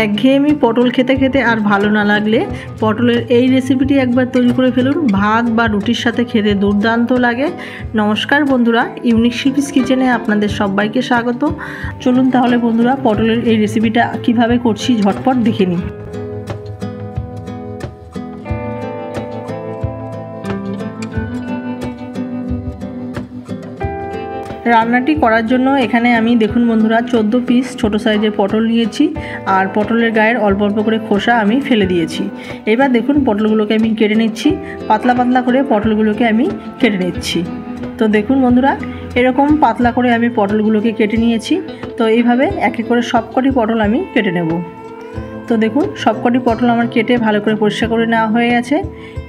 একঘেয়েমি পটল খেতে খেতে আর ভালো না লাগলে পটলের এই রেসিপিটি একবার তৈরি করে ফেলুন। ভাত বা রুটির সাথে খেতে দুর্দান্ত লাগে। নমস্কার বন্ধুরা, ইউনিক শিল্পীস কিচেনে আপনাদের সবাইকে স্বাগত। চলুন তাহলে বন্ধুরা পটলের এই রেসিপিটা কিভাবে করছি ঝটপট দেখে নিই। রান্নাটি করার জন্য এখানে আমি দেখুন বন্ধুরা 14 পিস ছোট সাইজের পটল নিয়েছি আর পটলের গায়ের অল্প অল্প করে খোসা আমি ফেলে দিয়েছি। এবার দেখুন পটলগুলোকে আমি কেটে নিচ্ছি, পাতলা পাতলা করে পটলগুলোকে আমি কেটে নিচ্ছি। তো দেখুন বন্ধুরা এরকম পাতলা করে আমি পটলগুলোকে কেটে নিয়েছি। তো এইভাবে এক এক করে সবকটি পটল আমি কেটে নেব। তো দেখুন সবকটি পটল আমার কেটে ভালো করে পরিষ্কার করে নেওয়া হয়ে গেছে।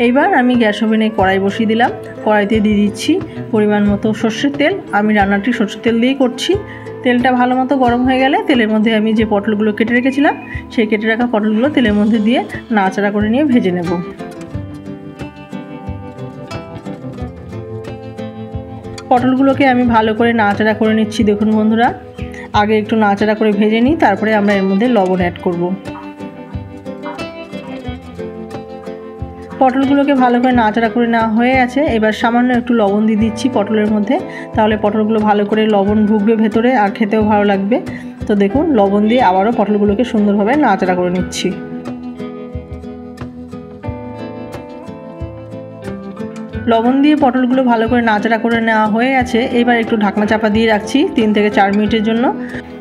এইবার আমি গ্যাস ওভেনে কড়াই বসিয়ে দিলাম। কড়াইতে দিয়ে দিচ্ছি পরিমাণ মতো সর্ষের তেল। আমি রান্নাটি সর্ষের তেল দিয়েই করছি। তেলটা ভালো মতো গরম হয়ে গেলে তেলের মধ্যে আমি যে পটলগুলো কেটে রেখেছিলাম সেই কেটে রাখা পটলগুলো তেলের মধ্যে দিয়ে নাড়াচাড়া করে নিয়ে ভেজে নেব। পটলগুলোকে আমি ভালো করে নাড়াচাড়া করে নিচ্ছি। দেখুন বন্ধুরা আগে একটু নাড়াচাড়া করে ভেজে নিই, তারপরে আমরা এর মধ্যে লবণ অ্যাড করব। পটলগুলোকে ভালো করে নাড়াচাড়া করে নেওয়া হয়ে গেছে। এবার সামান্য একটু লবণ দিয়ে দিচ্ছি পটলের মধ্যে, তাহলে পটলগুলো ভালো করে লবণ ঢুকবে ভেতরে আর খেতেও ভালো লাগবে। তো দেখুন লবণ দিয়ে আবারও পটলগুলোকে সুন্দরভাবে নাড়াচাড়া করে নিচ্ছি। লবণ দিয়ে পটলগুলো ভালো করে নাড়াচাড়া করে নেওয়া হয়ে গেছে। এবার একটু ঢাকনা চাপা দিয়ে রাখছি 3 থেকে 4 মিনিটের জন্য।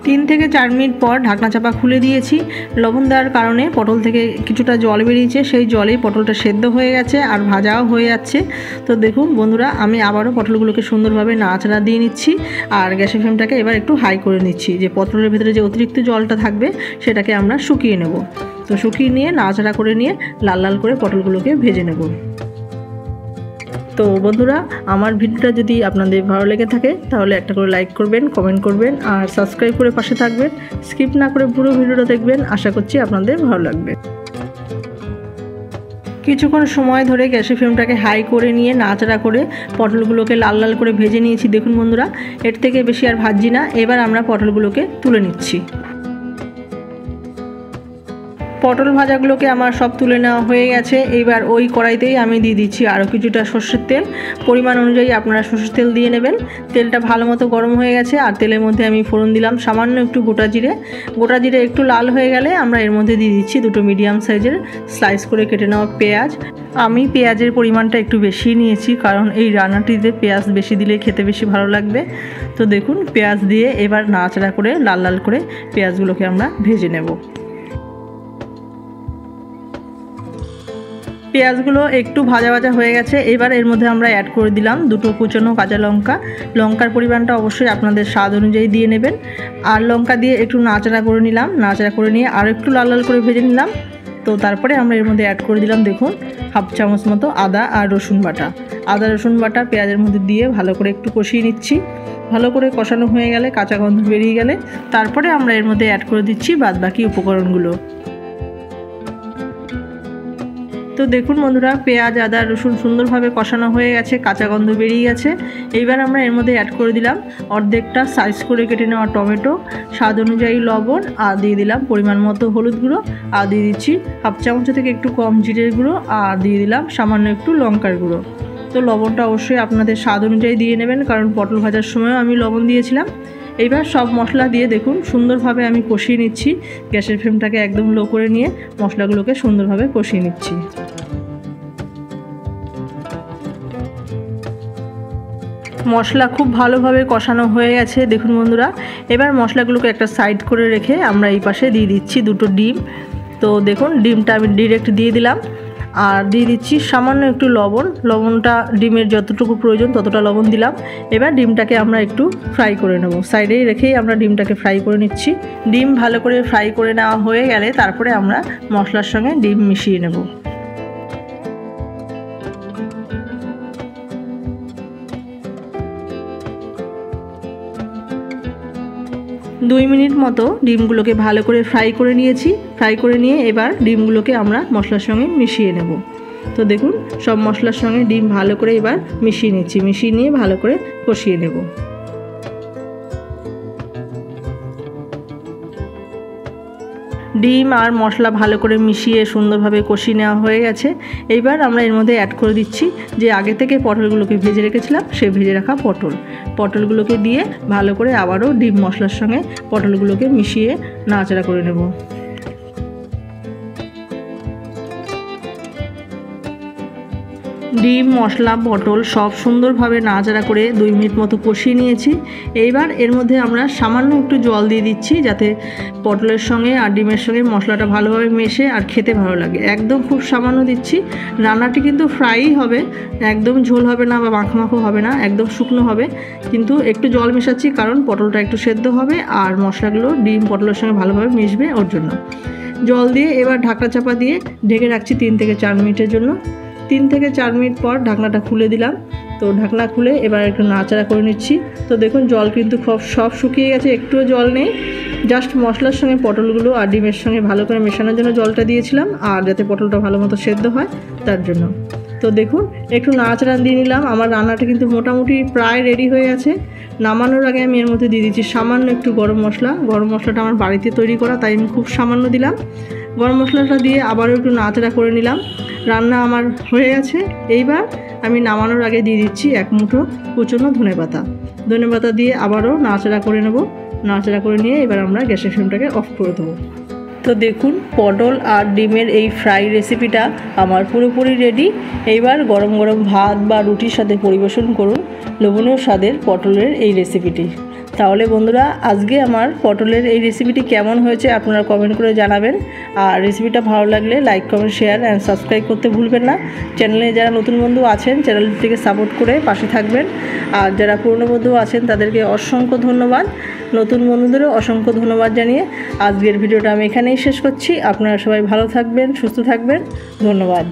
3 থেকে 4 মিনিট পর ঢাকনা চাপা খুলে দিয়েছি। লবণ দেওয়ার কারণে পটল থেকে কিছুটা জল বেরিয়েছে, সেই জলেই পটলটা সেদ্ধ হয়ে গেছে আর ভাজাও হয়ে যাচ্ছে। তো দেখুন বন্ধুরা আমি আবারও পটলগুলোকে সুন্দরভাবে নাড়াচাড়া দিয়ে নিচ্ছি আর গ্যাসের ফ্লেমটাকে এবার একটু হাই করে নিচ্ছি, যে পটলের ভেতরে যে অতিরিক্ত জলটা থাকবে সেটাকে আমরা শুকিয়ে নেব। তো শুকিয়ে নিয়ে নাড়াচাড়া করে নিয়ে লাল লাল করে পটলগুলোকে ভেজে নেব। তো বন্ধুরা আমার ভিডিওটা যদি আপনাদের ভালো লেগে থাকে তাহলে একটা করে লাইক করবেন, কমেন্ট করবেন আর সাবস্ক্রাইব করে পাশে থাকবেন। স্কিপ না করে পুরো ভিডিওটা দেখবেন, আশা করছি আপনাদের ভালো লাগবে। কিছুক্ষণ সময় ধরে গ্যাসের ফ্লেমটাকে হাই করে নিয়ে নাড়াচাড়া করে পটলগুলোকে লাল লাল করে ভেজে নিয়েছি। দেখুন বন্ধুরা এর থেকে বেশি আর ভাজছি না। এবার আমরা পটলগুলোকে তুলে নিচ্ছি। পটল ভাজাগুলোকে আমার সব তুলে নেওয়া হয়ে গেছে। এইবার ওই কড়াইতেই আমি দিয়ে দিচ্ছি আরও কিছুটা সর্ষের তেল। পরিমাণ অনুযায়ী আপনারা সর্ষের তেল দিয়ে নেবেন। তেলটা ভালো মতো গরম হয়ে গেছে আর তেলের মধ্যে আমি ফোড়ন দিলাম সামান্য একটু গোটা জিরে। গোটা জিরে একটু লাল হয়ে গেলে আমরা এর মধ্যে দিয়ে দিচ্ছি 2টো মিডিয়াম সাইজের স্লাইস করে কেটে নেওয়া পেঁয়াজ। আমি পেঁয়াজের পরিমাণটা একটু বেশি নিয়েছি, কারণ এই রান্নাটিতে পেঁয়াজ বেশি দিলে খেতে বেশি ভালো লাগবে। তো দেখুন পেঁয়াজ দিয়ে এবার নাড়াচাড়া করে লাল লাল করে পেঁয়াজগুলোকে আমরা ভেজে নেব। পেঁয়াজগুলো একটু ভাজা ভাজা হয়ে গেছে। এবার এর মধ্যে আমরা অ্যাড করে দিলাম 2টো কুচনো কাঁচা লঙ্কা। লঙ্কার পরিমাণটা অবশ্যই আপনাদের স্বাদ অনুযায়ী দিয়ে নেবেন। আর লঙ্কা দিয়ে একটু নাড়াচাড়া করে নিলাম। নাড়াচাড়া করে নিয়ে আর একটু লাল লাল করে ভেজে নিলাম। তো তারপরে আমরা এর মধ্যে অ্যাড করে দিলাম দেখুন 1/2 চামচ মতো আদা আর রসুন বাটা। আদা রসুন বাটা পেঁয়াজের মধ্যে দিয়ে ভালো করে একটু কষিয়ে নিচ্ছি। ভালো করে কষানো হয়ে গেলে, কাঁচা গন্ধ বেরিয়ে গেলে তারপরে আমরা এর মধ্যে অ্যাড করে দিচ্ছি বাদবাকি উপকরণগুলো। তো দেখুন বন্ধুরা পেঁয়াজ আদা রসুন সুন্দরভাবে কষানো হয়ে গেছে, কাঁচা গন্ধ বেরিয়ে গেছে। এইবার আমরা এর মধ্যে অ্যাড করে দিলাম অর্ধেকটা সাইজ করে কেটে নেওয়া টমেটো, স্বাদ অনুযায়ী লবণ আর দিয়ে দিলাম পরিমাণ মতো হলুদ গুঁড়ো আর দিয়ে দিচ্ছি 1/2 চামচ থেকে একটু কম জিরের গুঁড়ো আর দিয়ে দিলাম সামান্য একটু লঙ্কার গুঁড়ো। তো লবণটা অবশ্যই আপনাদের স্বাদ অনুযায়ী দিয়ে নেবেন, কারণ পটল ভাজার সময়ও আমি লবণ দিয়েছিলাম। এইবার সব মশলা দিয়ে দেখুন সুন্দরভাবে আমি কষিয়ে নিচ্ছি। গ্যাসের ফ্লেমটাকে একদম লো করে নিয়ে মশলাগুলোকে সুন্দরভাবে কষিয়ে নিচ্ছি। মশলা খুব ভালোভাবে কষানো হয়ে গেছে দেখুন বন্ধুরা। এবার মশলাগুলোকে একটা সাইড করে রেখে আমরা এই পাশে দিয়ে দিচ্ছি 2টো ডিম। তো দেখুন ডিমটা আমি ডিরেক্ট দিয়ে দিলাম আর দিয়ে দিচ্ছি সামান্য একটু লবণ। লবণটা ডিমের যতটুকু প্রয়োজন ততটা লবণ দিলাম। এবার ডিমটাকে আমরা একটু ফ্রাই করে নেব। সাইডেই রেখেই আমরা ডিমটাকে ফ্রাই করে নিচ্ছি। ডিম ভালো করে ফ্রাই করে নেওয়া হয়ে গেলে তারপরে আমরা মশলার সঙ্গে ডিম মিশিয়ে নেব। 2 মিনিট মতো ডিমগুলোকে ভালো করে ফ্রাই করে নিয়েছি। ফ্রাই করে নিয়ে এবার ডিমগুলোকে আমরা মশলার সঙ্গে মিশিয়ে নেব। তো দেখুন সব মশলার সঙ্গে ডিম ভালো করে এবার মিশিয়ে নিচ্ছি। মিশিয়ে নিয়ে ভালো করে কষিয়ে নেব। ডিম আর মশলা ভালো করে মিশিয়ে সুন্দরভাবে কষিয়ে নেওয়া হয়ে গেছে। এইবার আমরা এর মধ্যে অ্যাড করে দিচ্ছি যে আগে থেকে পটলগুলোকে ভেজে রেখেছিলাম সেই ভেজে রাখা পটলগুলোকে দিয়ে ভালো করে আবারও ডিম মশলার সঙ্গে পটলগুলোকে মিশিয়ে নাড়াচাড়া করে নেব। ডিম মশলা পটল সব সুন্দরভাবে নাড়াচাড়া করে 2 মিনিট মতো কষিয়ে নিয়েছি। এইবার এর মধ্যে আমরা সামান্য একটু জল দিয়ে দিচ্ছি যাতে পটলের সঙ্গে আর ডিমের সঙ্গে মশলাটা ভালোভাবে মেশে আর খেতে ভালো লাগে। একদম খুব সামান্য দিচ্ছি। রান্নাটি কিন্তু ফ্রাইই হবে, একদম ঝোল হবে না বা মাখো হবে না, একদম শুকনো হবে। কিন্তু একটু জল মেশাচ্ছি কারণ পটলটা একটু সেদ্ধ হবে আর মশলাগুলো ডিম পটলের সঙ্গে ভালোভাবে মিশবে ওর জন্য। জল দিয়ে এবার ঢাকনা চাপা দিয়ে ঢেকে রাখছি 3 থেকে 4 মিনিটের জন্য। 3 থেকে 4 মিনিট পর ঢাকনাটা খুলে দিলাম। তো ঢাকনা খুলে এবার একটু নাড়াচাড়া করে নিচ্ছি। তো দেখুন জল কিন্তু সব শুকিয়ে গেছে, একটুও জল নেই। জাস্ট মশলার সঙ্গে পটলগুলো আর ডিমের সঙ্গে ভালো করে মেশানোর জন্য জলটা দিয়েছিলাম আর যাতে পটলটা ভালো মতো সেদ্ধ হয় তার জন্য। তো দেখুন একটু নাড়াচাড়া দিয়ে নিলাম। আমার রান্নাটা কিন্তু মোটামুটি প্রায় রেডি হয়ে গেছে। নামানোর আগে আমি এর মধ্যে দিয়ে দিচ্ছি সামান্য একটু গরম মশলা। গরম মশলাটা আমার বাড়িতে তৈরি করা, তাই আমি খুব সামান্য দিলাম। গরম মশলাটা দিয়ে আবারও একটু নাড়াচাড়া করে নিলাম। রান্না আমার হয়ে গেছে। এইবার আমি নামানোর আগে দিয়ে দিচ্ছি 1 মুঠো কুচনো ধনেপাতা দিয়ে আবারও নাড়াচাড়া করে নেব। নাড়াচাড়া করে নিয়ে এবার আমরা গ্যাসের ফ্লেমটাকে অফ করে দেবো। তো দেখুন পটল আর ডিমের এই ফ্রাই রেসিপিটা আমার পুরোপুরি রেডি। এইবার গরম গরম ভাত বা রুটির সাথে পরিবেশন করুন লোভনীয় স্বাদের পটলের এই রেসিপিটি। তাহলে বন্ধুরা আজকে আমার পটলের এই রেসিপিটি কেমন হয়েছে আপনারা কমেন্ট করে জানাবেন। আর রেসিপিটা ভালো লাগলে like comment share and subscribe করতে ভুলবেন না। চ্যানেলে যারা নতুন বন্ধু আছেন চ্যানেলটিকে সাপোর্ট করে পাশে থাকবেন। আর যারা পুরনো বন্ধু আছেন তাদেরকে অসংখ্য ধন্যবাদ। নতুন বন্ধুদেরও অসংখ্য ধন্যবাদ জানিয়ে আজকের ভিডিওটা আমি এখানেই শেষ করছি। আপনারা সবাই ভালো থাকবেন, সুস্থ থাকবেন। ধন্যবাদ।